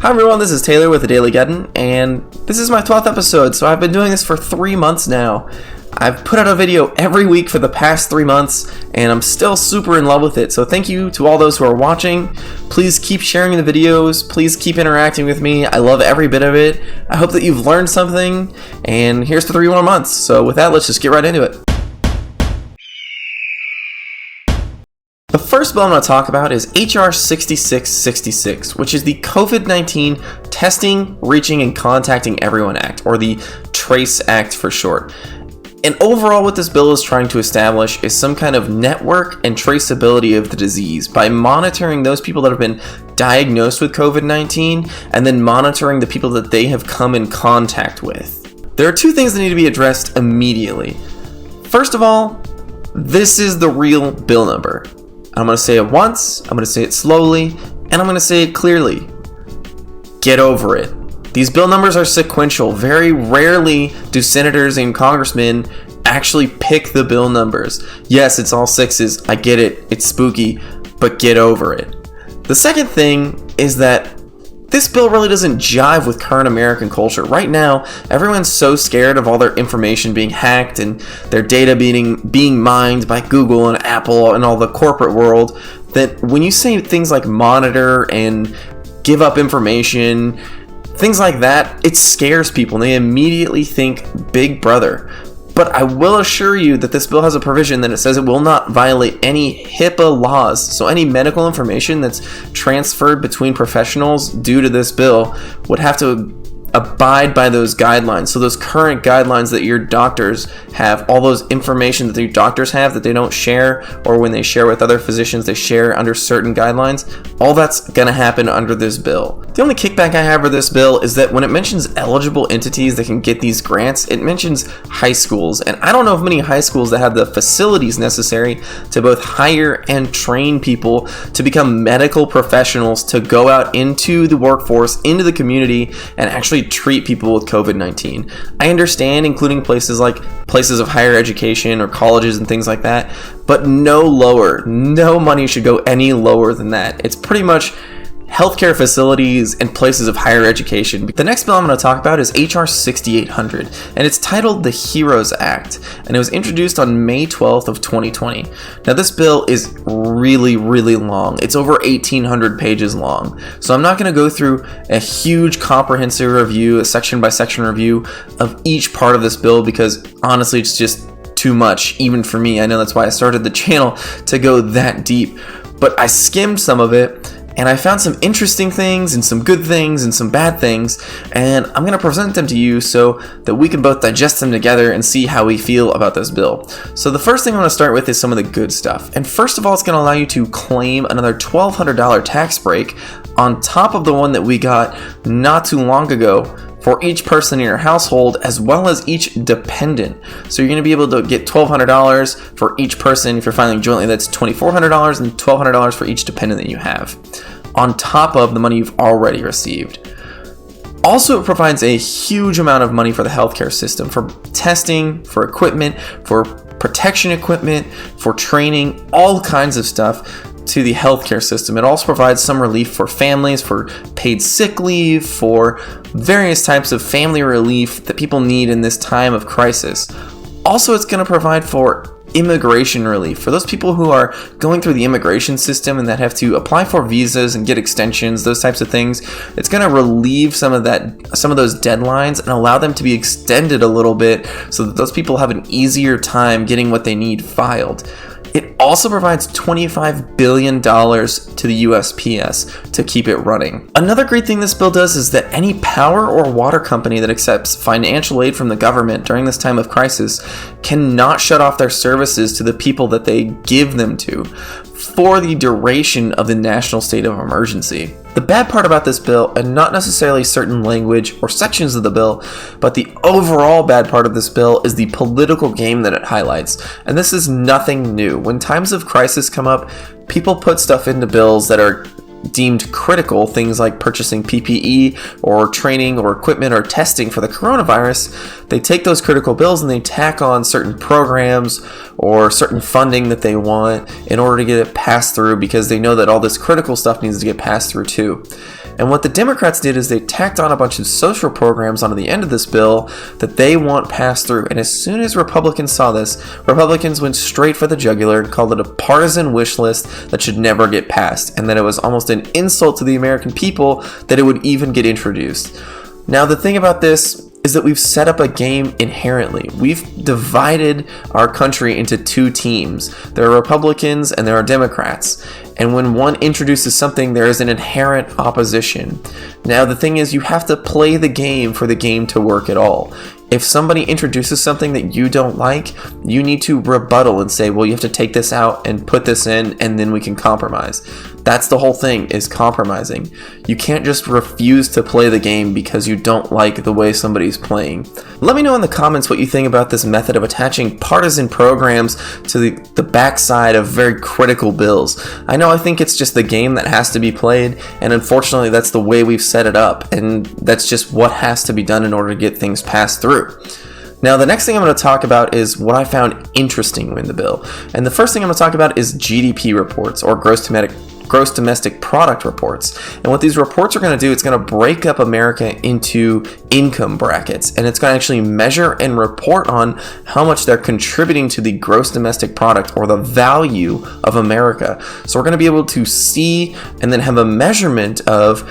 Hi everyone, this is Taylor with the Daily Geddon, and this is my 12th episode, so I've been doing this for 3 months now. I've put out a video every week for the past 3 months, and I'm still super in love with it, so thank you to all those who are watching. Please keep sharing the videos, please keep interacting with me, I love every bit of it. I hope that you've learned something, and here's to 3 more months. So with that, let's just get right into it. The first bill I'm going to talk about is HR 6666, which is the COVID-19 Testing, Reaching, and Contacting Everyone Act, or the TRACE Act for short. And overall, what this bill is trying to establish is some kind of network and traceability of the disease by monitoring those people that have been diagnosed with COVID-19 and then monitoring the people that they have come in contact with. There are 2 things that need to be addressed immediately. First of all, this is the real bill number. I'm going to say it once, I'm going to say it slowly, and I'm going to say it clearly. Get over it. These bill numbers are sequential. Very rarely do senators and congressmen actually pick the bill numbers. Yes, it's all 6s. I get it. It's spooky, but get over it. The second thing is that this bill really doesn't jive with current American culture. Right now, everyone's so scared of all their information being hacked and their data being mined by Google and Apple and all the corporate world that when you say things like monitor and give up information, things like that, it scares people and they immediately think Big Brother. But I will assure you that this bill has a provision that it says it will not violate any HIPAA laws. So any medical information that's transferred between professionals due to this bill would have to abide by those guidelines. So those current guidelines that your doctors have, all those information that your doctors have that they don't share, or when they share with other physicians, they share under certain guidelines, all that's going to happen under this bill. The only kickback I have for this bill is that when it mentions eligible entities that can get these grants, it mentions high schools. And I don't know of many high schools that have the facilities necessary to both hire and train people to become medical professionals to go out into the workforce, into the community, and actually treat people with COVID-19. I understand including places of higher education or colleges and things like that, but no lower. No money should go any lower than that. It's pretty much healthcare facilities and places of higher education. The next bill I'm going to talk about is HR 6800, and it's titled the HEROES Act, and it was introduced on May 12th of 2020. Now this bill is really long. It's over 1,800 pages long, so I'm not going to go through a huge comprehensive review, a section by section review of each part of this bill, because honestly it's just too much, even for me. I know that's why I started the channel, to go that deep, but I skimmed some of it and I found some interesting things and some good things and some bad things, and I'm going to present them to you so that we can both digest them together and see how we feel about this bill. So the first thing I'm going to start with is some of the good stuff. And first of all, it's going to allow you to claim another $1,200 tax break on top of the one that we got not too long ago for each person in your household, as well as each dependent. So you're going to be able to get $1,200 for each person. If you're filing jointly, that's $2,400, and $1,200 for each dependent that you have, on top of the money you've already received. Also, it provides a huge amount of money for the healthcare system, for testing, for equipment, for protection equipment, for training, all kinds of stuff to the healthcare system. It also provides some relief for families, for paid sick leave, for various types of family relief that people need in this time of crisis. Also, it's going to provide for immigration relief for those people who are going through the immigration system and that have to apply for visas and get extensions, those types of things. It's going to relieve some of those deadlines and allow them to be extended a little bit so that those people have an easier time getting what they need filed. It also provides $25 billion to the USPS to keep it running. Another great thing this bill does is that any power or water company that accepts financial aid from the government during this time of crisis cannot shut off their services to the people that they give them to for the duration of the national state of emergency. The bad part about this bill, and not necessarily certain language or sections of the bill, but the overall bad part of this bill, is the political game that it highlights. And this is nothing new. When times of crisis come up, people put stuff into bills that are deemed critical, things like purchasing PPE or training or equipment or testing for the coronavirus, they take those critical bills and they tack on certain programs or certain funding that they want in order to get it passed through, because they know that all this critical stuff needs to get passed through too. And what the Democrats did is they tacked on a bunch of social programs onto the end of this bill that they want passed through. And as soon as Republicans saw this, Republicans went straight for the jugular and called it a partisan wish list that should never get passed, and that it was almost an insult to the American people that it would even get introduced. Now, the thing about this is that we've set up a game inherently. We've divided our country into two teams. There are Republicans and there are Democrats. And when one introduces something, there is an inherent opposition. Now, the thing is, you have to play the game for the game to work at all. If somebody introduces something that you don't like, you need to rebuttal and say, well, you have to take this out and put this in, and then we can compromise. That's the whole thing, is compromising. You can't just refuse to play the game because you don't like the way somebody's playing. Let me know in the comments what you think about this method of attaching partisan programs to the backside of very critical bills. I think it's just the game that has to be played, and unfortunately that's the way we've set it up, and that's just what has to be done in order to get things passed through. Now, the next thing I'm going to talk about is what I found interesting in the bill. And the first thing I'm going to talk about is GDP reports, or gross domestic product reports. And what these reports are going to do, it's going to break up America into income brackets, and it's going to actually measure and report on how much they're contributing to the gross domestic product, or the value of America. So we're going to be able to see and then have a measurement of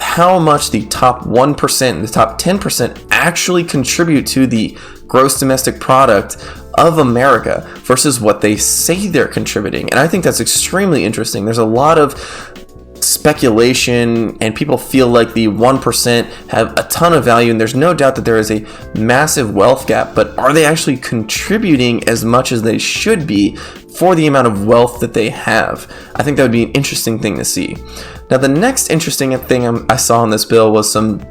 how much the top 1% and the top 10% actually contribute to the gross domestic product of America versus what they say they're contributing. And I think that's extremely interesting. There's a lot of speculation, and people feel like the 1% have a ton of value, and there's no doubt that there is a massive wealth gap, but are they actually contributing as much as they should be for the amount of wealth that they have? I think that would be an interesting thing to see. Now, the next interesting thing I saw in this bill was some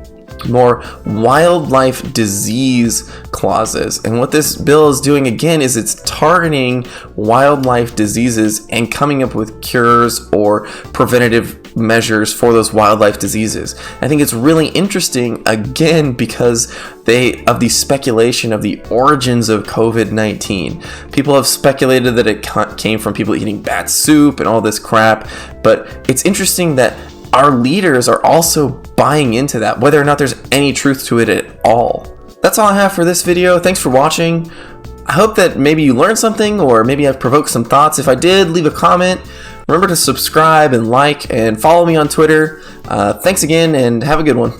more wildlife disease clauses. And what this bill is doing again is it's targeting wildlife diseases and coming up with cures or preventative measures for those wildlife diseases. I think it's really interesting again because of the speculation of the origins of COVID-19. People have speculated that it came from people eating bat soup and all this crap, but it's interesting that our leaders are also buying into that, whether or not there's any truth to it at all. That's all I have for this video. Thanks for watching. I hope that maybe you learned something, or maybe I've provoked some thoughts. If I did, leave a comment. Remember to subscribe and like and follow me on Twitter. Thanks again, and have a good one.